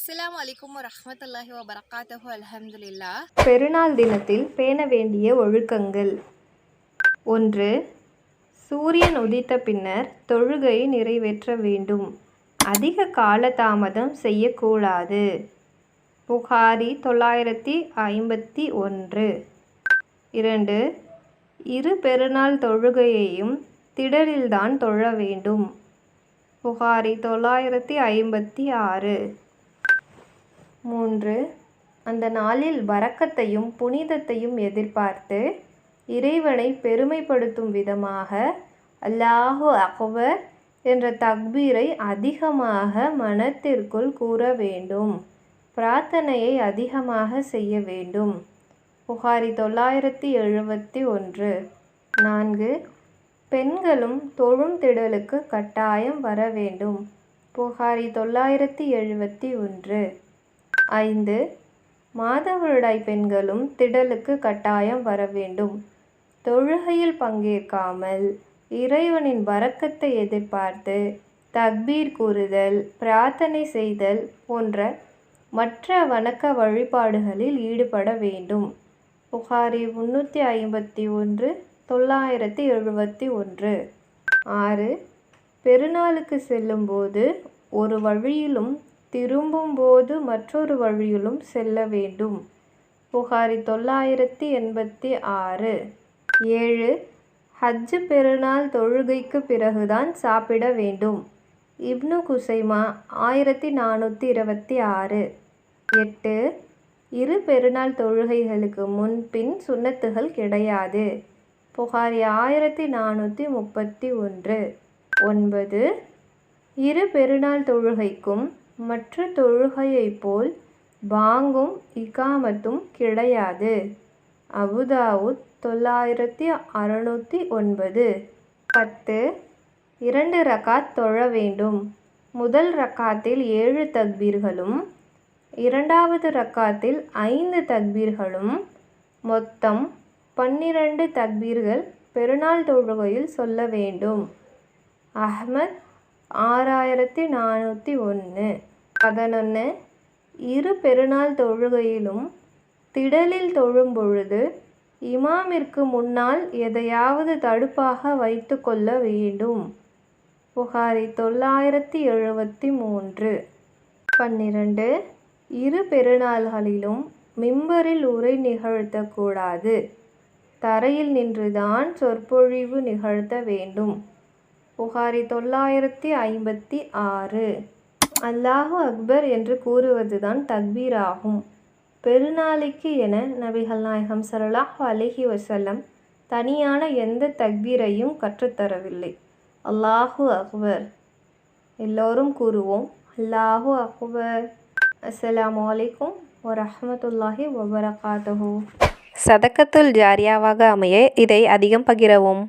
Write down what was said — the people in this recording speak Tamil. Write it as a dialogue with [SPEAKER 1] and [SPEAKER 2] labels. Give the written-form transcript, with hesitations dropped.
[SPEAKER 1] அஸ்ஸலாமு அலைக்கும் வரஹ்மத்துல்லாஹி வபரகாத்துஹு. அல்ஹம்துலில்லாஹ்.
[SPEAKER 2] பெருநாள் தினத்தில் பேண வேண்டிய ஒழுக்கங்கள். 1. சூரியன் உதித்த பின்னர் தொழுகையை நிறைவேற்ற வேண்டும். அதிக காலதாமதம் செய்யக்கூடாது. புகாரி 951. 2. இரு பெருநாள் தொழுகையையும் திடலில்தான் தொழ வேண்டும். புகாரி 956. 3. அந்த நாளில் பரக்கத்தையும் புனிதத்தையும் எதிர்பார்த்து இறைவனை பெருமைப்படுத்தும் விதமாக அல்லாஹு அக்பர் என்ற தக்பீரை அதிகமாக மனத்திற்குள் கூற வேண்டும். பிரார்த்தனையை அதிகமாக செய்ய வேண்டும். புகாரி 971. 4. பெண்களும் தொழும் திடலுக்கு கட்டாயம் வர வேண்டும். புகாரி 971. 5. மாதவிடாய் பெண்களும் திடலுக்கு கட்டாயம் வர வேண்டும். தொழுகையில் பங்கேற்காமல் இறைவனின் பரக்கத்தை எதிர்பார்த்து தக்பீர் கூறுதல், பிரார்த்தனை செய்தல் போன்ற மற்ற வணக்க வழிபாடுகளில் ஈடுபட வேண்டும். புகாரி 351, 971. 6. பெருநாளுக்கு செல்லும்போது ஒரு வழியிலும் திரும்பும்போது மற்றொரு வழியிலும் செல்ல வேண்டும். புகாரி 986. 7. ஹஜ் பெருநாள் தொழுகைக்கு பிறகுதான் சாப்பிட வேண்டும். இப்னு குசைமா 1426. 8. இரு பெருநாள் தொழுகைகளுக்கு முன்பின் சுன்னத்துகள் கிடையாது. புகாரி 1431. 9. இரு பெருநாள் தொழுகைக்கும் மற்ற தொழுகையைப் போல் பாங்கும் இகாமத்தும் கிடையாது. அபுதாவுத் 9609. 10. 2 ரகாத் தொழ வேண்டும். முதல் ரக்காத்தில் 7 தக்பீர்களும் இரண்டாவது ரக்காத்தில் 5 தக்பீர்களும் மொத்தம் 12 தக்பீர்கள் பெருநாள் தொழுகையில் சொல்ல வேண்டும். அஹ்மத் 6401. 11. இரு பெருநாள் தொழுகையிலும் திடலில் தொழும் பொழுது இமாமிற்கு முன்னால் எதையாவது தடுப்பாக வைத்து கொள்ள வேண்டும். புகாரி 973. 12. இரு பெருநாள்களிலும் மிம்பரில் உரை நிகழ்த்தக்கூடாது. தரையில் நின்றுதான் சொற்பொழிவு நிகழ்த்த வேண்டும். புகாரி 956. அல்லாஹு அக்பர் என்று கூறுவதுதான் தக்பீர் ஆகும். பெருநாளைக்கு என நபிகள் நாயகம் ஸல்லல்லாஹு அலைஹி வஸல்லம் தனியான எந்த தக்பீரையும் கற்றுத்தரவில்லை. அல்லாஹு அக்பர். எல்லோரும் கூறுவோம், அல்லாஹு அக்பர். அஸ்ஸலாமு அலைக்கும் வரஹ்மத்துல்லாஹி வபரகாத்துஹு.
[SPEAKER 3] சதக்கத்துல் ஜாரியாவாக அமைய இதை அதிகம் பகிரவும்.